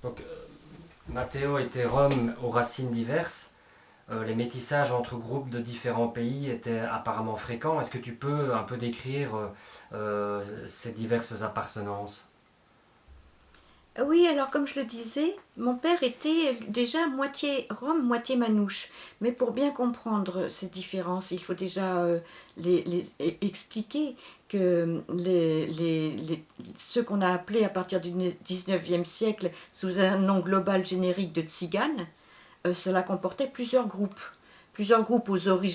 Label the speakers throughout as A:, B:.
A: Donc, Matteo était Rome aux racines diverses. Les métissages entre groupes de différents pays étaient apparemment fréquents. Est-ce que tu peux un peu décrire ces diverses appartenances?
B: Oui, alors comme je le disais, mon père était déjà moitié Rome, moitié Manouche. Mais pour bien comprendre ces différences, il faut déjà expliquer que ceux qu'on a appelés à partir du 19e siècle sous un nom global générique de tziganes, cela comportait plusieurs groupes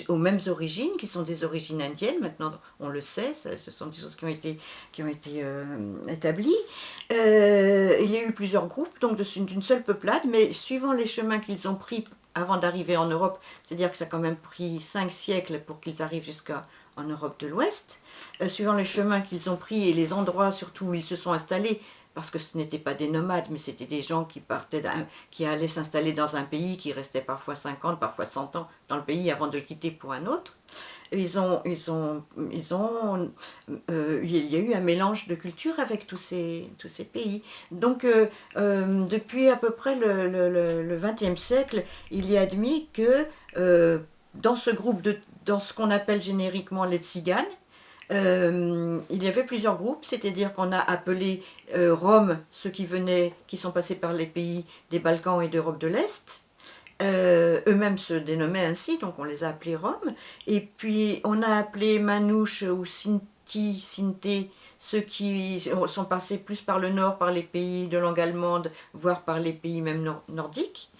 B: aux mêmes origines, qui sont des origines indiennes, maintenant on le sait, ce sont des choses qui ont été établies. Il y a eu plusieurs groupes, donc d'une seule peuplade, mais suivant les chemins qu'ils ont pris avant d'arriver en Europe, c'est-à-dire que ça a quand même pris 5 siècles pour qu'ils arrivent jusqu'en Europe de l'Ouest, suivant les chemins qu'ils ont pris et les endroits surtout où ils se sont installés, parce que ce n'étaient pas des nomades, mais c'était des gens qui allaient s'installer dans un pays, qui restaient parfois 50, parfois 100 ans dans le pays avant de le quitter pour un autre. Il y a eu un mélange de culture avec tous ces pays. Donc, depuis à peu près le XXe siècle, il est admis que dans dans ce qu'on appelle génériquement les tziganes, il y avait plusieurs groupes, c'est-à-dire qu'on a appelé Rome ceux qui sont passés par les pays des Balkans et d'Europe de l'Est. Eux-mêmes se dénommaient ainsi, donc on les a appelés Roms. Et puis on a appelé Manouche ou Sinté, ceux qui sont passés plus par le nord, par les pays de langue allemande, voire par les pays même nordiques.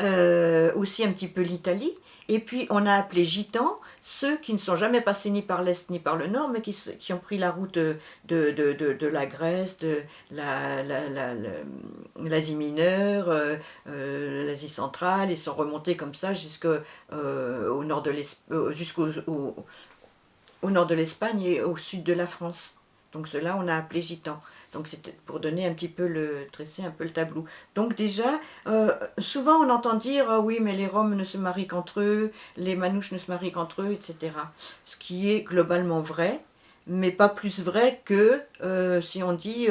B: Aussi un petit peu l'Italie. Et puis on a appelé gitans ceux qui ne sont jamais passés ni par l'Est ni par le Nord, mais qui ont pris la route de la Grèce, de l'Asie mineure, l'Asie centrale, et sont remontés comme ça jusqu'au nord de l'Espagne et au sud de la France. Donc cela on a appelé gitans. Donc c'était pour dresser un peu le tableau. Donc déjà, souvent on entend dire ah oui mais les Roms ne se marient qu'entre eux, les Manouches ne se marient qu'entre eux, etc. Ce qui est globalement vrai, mais pas plus vrai que si on dit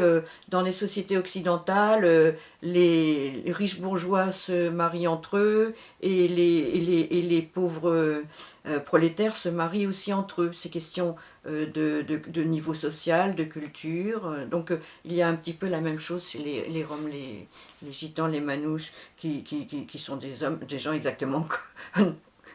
B: dans les sociétés occidentales, les riches bourgeois se marient entre eux et les pauvres prolétaires se marient aussi entre eux. C'est question de niveau social, de culture. Donc il y a un petit peu la même chose chez les Roms, les Gitans, les Manouches, qui sont des gens exactement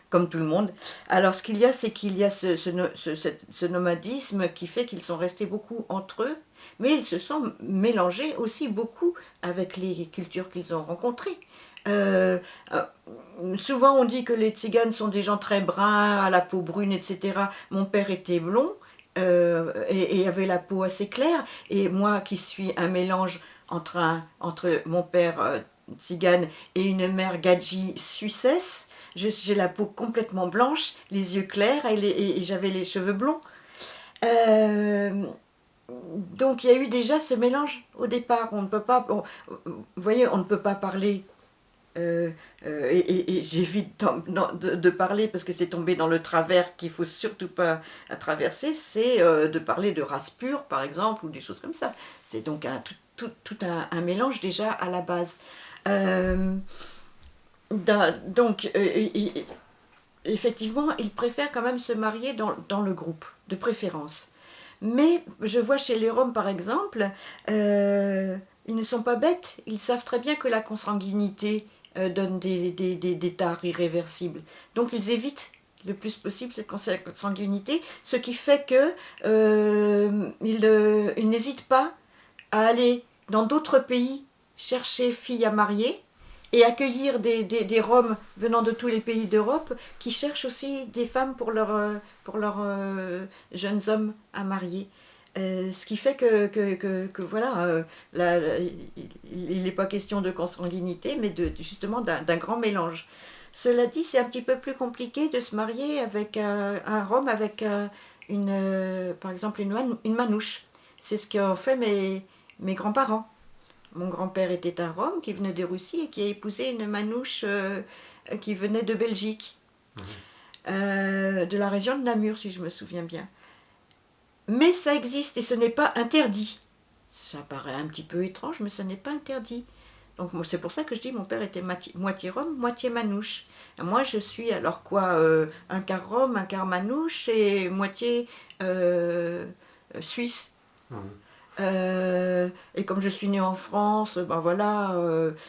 B: comme tout le monde. Alors ce qu'il y a, c'est qu'il y a ce nomadisme qui fait qu'ils sont restés beaucoup entre eux, mais ils se sont mélangés aussi beaucoup avec les cultures qu'ils ont rencontrées. Euh, euh, Souvent on dit que les tziganes sont des gens très bruns, à la peau brune, etc. Mon père était blond et avait la peau assez claire, et moi qui suis un mélange entre mon père tzigane et une mère gadji suissesse, j'ai la peau complètement blanche, les yeux clairs et j'avais les cheveux blonds. Euh, donc il y a eu déjà ce mélange au départ. On ne peut pas, vous voyez, on ne peut pas parler. Et j'évite de parler parce que c'est tombé dans le travers qu'il faut surtout pas traverser. C'est de parler de race pure, par exemple, ou des choses comme ça. C'est donc tout un mélange déjà à la base. Euh, donc, effectivement, ils préfèrent quand même se marier dans le groupe, de préférence. Mais je vois chez les Roms, par exemple, ils ne sont pas bêtes. Ils savent très bien que la consanguinité donne des tares irréversibles. Donc ils évitent le plus possible cette consanguinité, ce qui fait que ils n'hésitent pas à aller dans d'autres pays chercher filles à marier et accueillir des Roms venant de tous les pays d'Europe qui cherchent aussi des femmes pour leurs jeunes hommes à marier. Ce qui fait que voilà, il n'est pas question de consanguinité, mais justement d'un grand mélange. Cela dit, c'est un petit peu plus compliqué de se marier avec un Rome avec par exemple une manouche. C'est ce qu'ont fait mes grands-parents. Mon grand-père était un Rome qui venait de Russie et qui a épousé une manouche qui venait de Belgique, de la région de Namur, si je me souviens bien. Mais ça existe et ce n'est pas interdit. Ça paraît un petit peu étrange, mais ce n'est pas interdit. Donc c'est pour ça que je dis mon père était moitié Rome, moitié Manouche. Et moi je suis alors quoi, un quart Rome, un quart Manouche et moitié Suisse.
A: Mhm.
B: Et comme je suis née en France, ben voilà,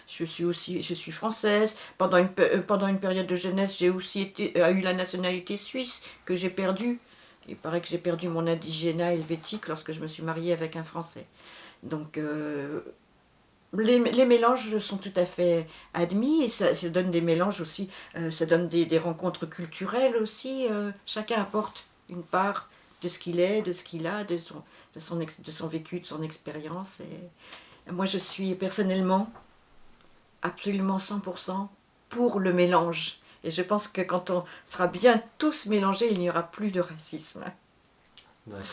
B: je suis française. Pendant une période de jeunesse, j'ai aussi eu la nationalité suisse que j'ai perdue. Il paraît que j'ai perdu mon indigénat helvétique lorsque je me suis mariée avec un Français. Donc les mélanges sont tout à fait admis et ça donne des mélanges aussi, ça donne des rencontres culturelles aussi. Chacun apporte une part de ce qu'il est, de ce qu'il a, de son vécu, de son expérience. Et moi, je suis personnellement absolument 100% pour le mélange. Et je pense que quand on sera bien tous mélangés, il n'y aura plus de racisme.
A: D'accord.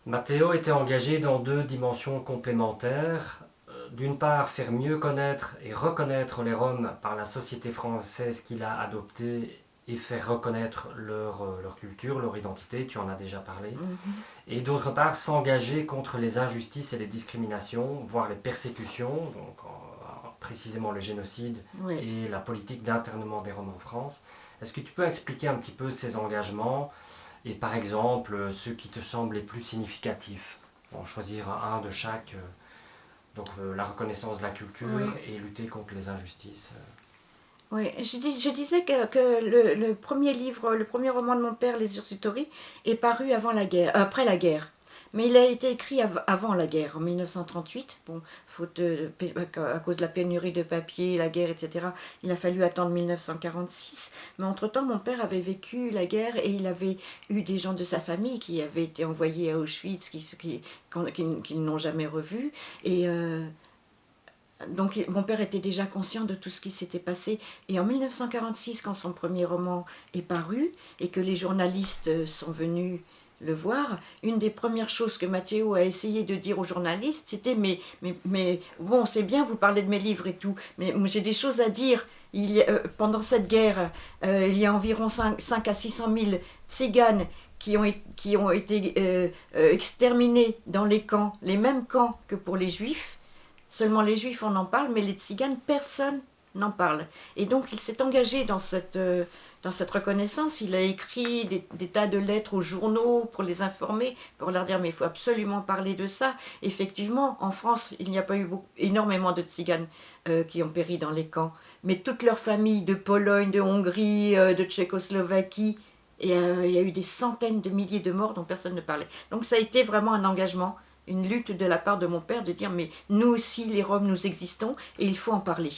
A: Matteo était engagé dans deux dimensions complémentaires. D'une part, faire mieux connaître et reconnaître les Roms par la société française qu'il a adoptée et faire reconnaître leur culture, leur identité, tu en as déjà parlé.
B: Mhm.
A: Et d'autre part, s'engager contre les injustices et les discriminations, voire les persécutions, donc précisément le génocide
B: Oui.
A: et la politique d'internement des Roms en France. Est-ce que tu peux expliquer un petit peu ces engagements et par exemple ceux qui te semblent les plus significatifs? Bon, choisir un de chaque, donc la reconnaissance de la culture
B: Oui.
A: et lutter contre les injustices.
B: Oui, je disais que le premier livre, le premier roman de mon père, Les Ursitories, est paru avant la guerre, après la guerre. Mais il a été écrit avant la guerre, en 1938. Bon, à cause de la pénurie de papier, la guerre, etc., il a fallu attendre 1946. Mais entre-temps, mon père avait vécu la guerre et il avait eu des gens de sa famille qui avaient été envoyés à Auschwitz, qui n'ont jamais revu. Et donc mon père était déjà conscient de tout ce qui s'était passé. Et en 1946, quand son premier roman est paru et que les journalistes sont venus le voir, une des premières choses que Matteo a essayé de dire aux journalistes, c'était mais bon, c'est bien, vous parlez de mes livres et tout, mais j'ai des choses à dire. Pendant cette guerre, il y a environ 5 à 600 000 tziganes qui ont été exterminés dans les camps, les mêmes camps que pour les juifs. Seulement les juifs, on en parle, mais les tziganes, personne n'en parle. Et donc il s'est engagé dans cette reconnaissance. Il a écrit des tas de lettres aux journaux pour les informer, pour leur dire mais il faut absolument parler de ça. Effectivement, en France, il n'y a pas eu énormément de tziganes qui ont péri dans les camps. Mais toute leur famille de Pologne, de Hongrie, de Tchécoslovaquie, et il y a eu des centaines de milliers de morts dont personne ne parlait. Donc ça a été vraiment un engagement, une lutte de la part de mon père de dire mais nous aussi les Roms nous existons et il faut en parler.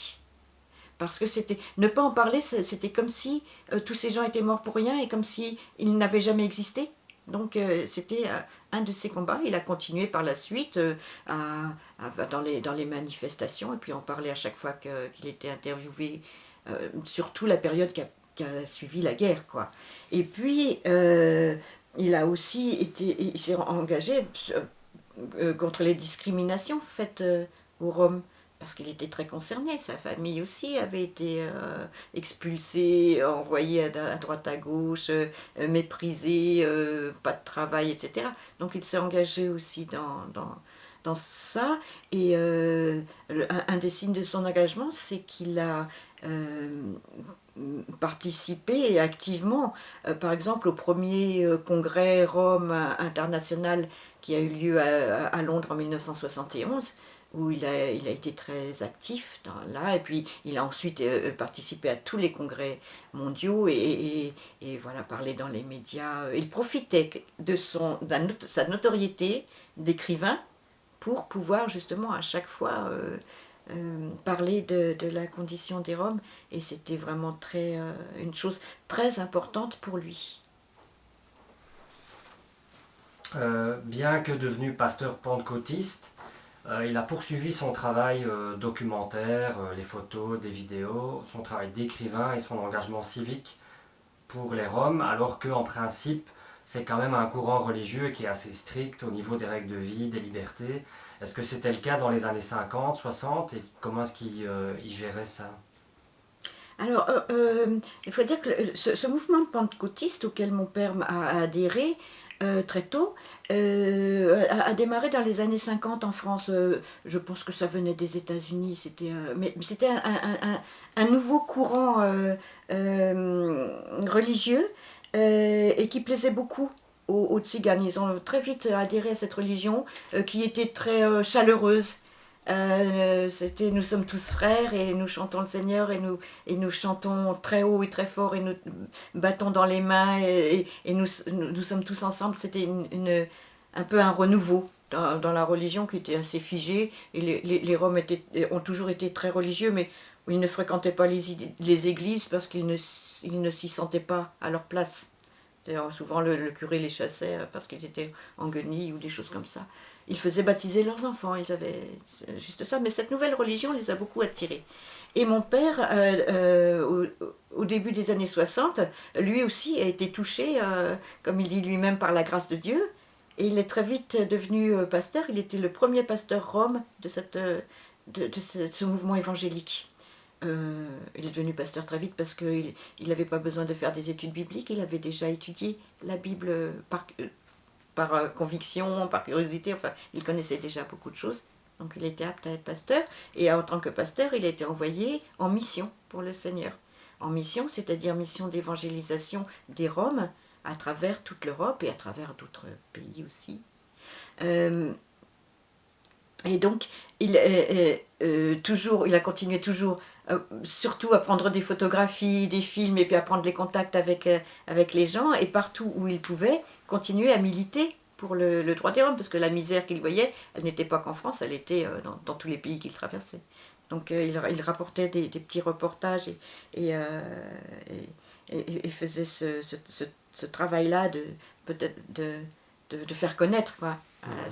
B: Parce que c'était ne pas en parler, c'était comme si tous ces gens étaient morts pour rien et comme si ils n'avaient jamais existé. Donc c'était un de ses combats. Il a continué par la suite dans les manifestations et puis en parlait à chaque fois qu'il était interviewé, surtout la période qui a suivi la guerre, quoi. Et puis il a aussi il s'est engagé contre les discriminations faites aux Roms, parce qu'il était très concerné. Sa famille aussi avait été expulsée, envoyée à droite à gauche, méprisée, pas de travail, etc. Donc il s'est engagé aussi dans ça. Et un des signes de son engagement, c'est qu'il a participé activement, par exemple, au premier congrès Rome international qui a eu lieu à Londres en 1971, où il a été très actif là, et puis il a ensuite participé à tous les congrès mondiaux et voilà, parlé dans les médias. Il profitait de sa notoriété d'écrivain pour pouvoir justement à chaque fois parler de la condition des Roms, et c'était vraiment une chose très importante pour lui.
A: Bien que devenu pasteur pentecôtiste, il a poursuivi son travail documentaire, les photos, des vidéos, son travail d'écrivain et son engagement civique pour les Roms, alors qu'en principe, c'est quand même un courant religieux qui est assez strict au niveau des règles de vie, des libertés. Est-ce que c'était le cas dans les années 50, 60 et comment est-ce qu'il gérait ça?
B: Alors, il faut dire que ce mouvement pentecôtiste auquel mon père a adhéré très tôt, a démarré dans les années 50 en France. Je pense que ça venait des États-Unis. Mais c'était un nouveau courant religieux et qui plaisait beaucoup aux Tziganes. Ils ont très vite adhéré à cette religion qui était très chaleureuse. C'était nous sommes tous frères et nous chantons le Seigneur et nous chantons très haut et très fort et nous battons dans les mains et nous sommes tous ensemble. C'était un peu un renouveau dans la religion qui était assez figée et les Roms ont toujours été très religieux, mais ils ne fréquentaient pas les églises parce qu'ils ne s'y sentaient pas à leur place. D'ailleurs, souvent le curé les chassait parce qu'ils étaient en guenilles ou des choses comme ça. Ils faisaient baptiser leurs enfants, ils avaient juste ça. Mais cette nouvelle religion les a beaucoup attirés. Et mon père, au début des années 60, lui aussi a été touché, comme il dit lui-même, par la grâce de Dieu. Et il est très vite devenu pasteur. Il était le premier pasteur rom de ce mouvement évangélique. Il est devenu pasteur très vite parce qu'il n'avait pas besoin de faire des études bibliques, il avait déjà étudié la Bible par conviction, par curiosité, enfin il connaissait déjà beaucoup de choses, donc il était apte à être pasteur, et en tant que pasteur il a été envoyé en mission pour le Seigneur. En mission, c'est-à-dire mission d'évangélisation des Roms à travers toute l'Europe et à travers d'autres pays aussi. Et donc, il a continué toujours, surtout à prendre des photographies, des films, et puis à prendre les contacts avec les gens, et partout où il pouvait, continuer à militer pour le droit des Roms, parce que la misère qu'il voyait, elle n'était pas qu'en France, elle était dans tous les pays qu'il traversait. Donc il rapportait des petits reportages et faisait ce travail-là peut-être de faire connaître, quoi, de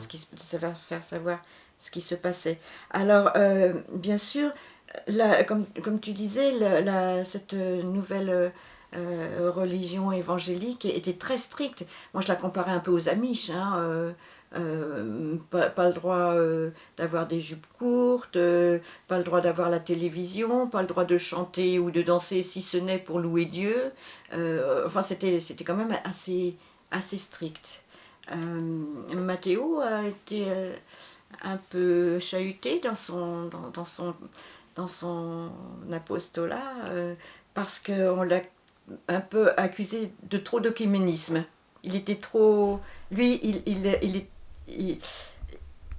B: faire savoir ce qui se passait. Alors, bien sûr, comme tu disais, cette nouvelle religion évangélique était très stricte. Moi, je la comparais un peu aux Amish. Pas le droit d'avoir des jupes courtes, pas le droit d'avoir la télévision, pas le droit de chanter ou de danser si ce n'est pour louer Dieu. Enfin, c'était quand même assez strict. Matteo a été un peu chahuté dans son apostolat parce qu'on l'a un peu accusé de trop d'œcuménisme. Il était trop... Lui,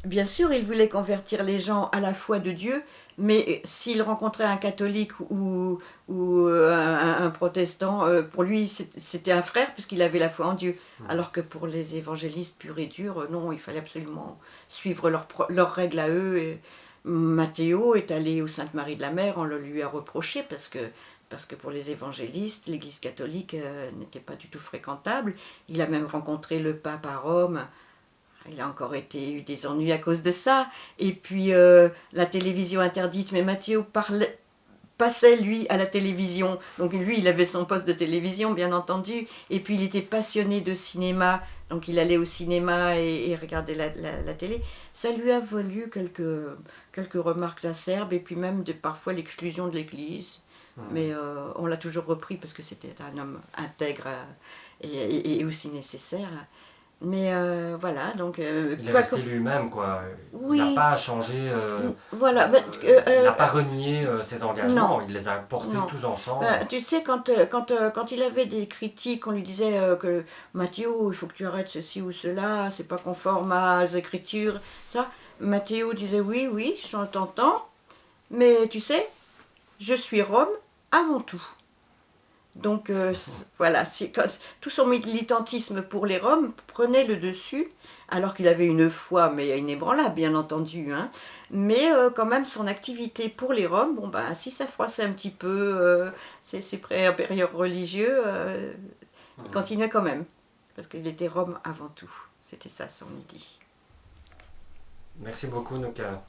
B: bien sûr, il voulait convertir les gens à la foi de Dieu, mais s'il rencontrait un catholique ou un protestant, pour lui, c'était un frère puisqu'il avait la foi en Dieu. Alors que pour les évangélistes purs et durs, non, il fallait absolument suivre leurs règles à eux. Et Matteo est allé au Sainte-Marie de la Mer, on le lui a reproché parce que pour les évangélistes, l'église catholique n'était pas du tout fréquentable. Il a même rencontré le pape à Rome. Il a encore eu des ennuis à cause de ça. Et puis la télévision interdite, mais Matteo passait lui à la télévision. Donc lui, il avait son poste de télévision, bien entendu. Et puis il était passionné de cinéma. Donc il allait au cinéma et regardait la télé. Ça lui a valu quelques remarques acerbes et puis même parfois l'exclusion de l'église. Mais on l'a toujours repris parce que c'était un homme intègre et aussi nécessaire. Mais voilà, donc...
A: il est resté lui-même, quoi.
B: Oui.
A: Il n'a pas changé...
B: voilà.
A: il n'a pas renié ses engagements,
B: non,
A: il les a portés tous ensemble.
B: Tu sais, quand il avait des critiques, on lui disait que Matteo, il faut que tu arrêtes ceci ou cela, c'est pas conforme aux Écritures, ça. Matteo disait oui, je t'entends, mais tu sais, je suis Rome avant tout. Donc voilà, tout son militantisme pour les Roms prenait le dessus, alors qu'il avait une foi, mais inébranlable bien entendu, hein. Mais quand même son activité pour les Roms, bon ben si ça froissait un petit peu ses supérieurs religieux, il continuait quand même, parce qu'il était Rome avant tout, c'était ça son idée.
A: Merci beaucoup, Nouka.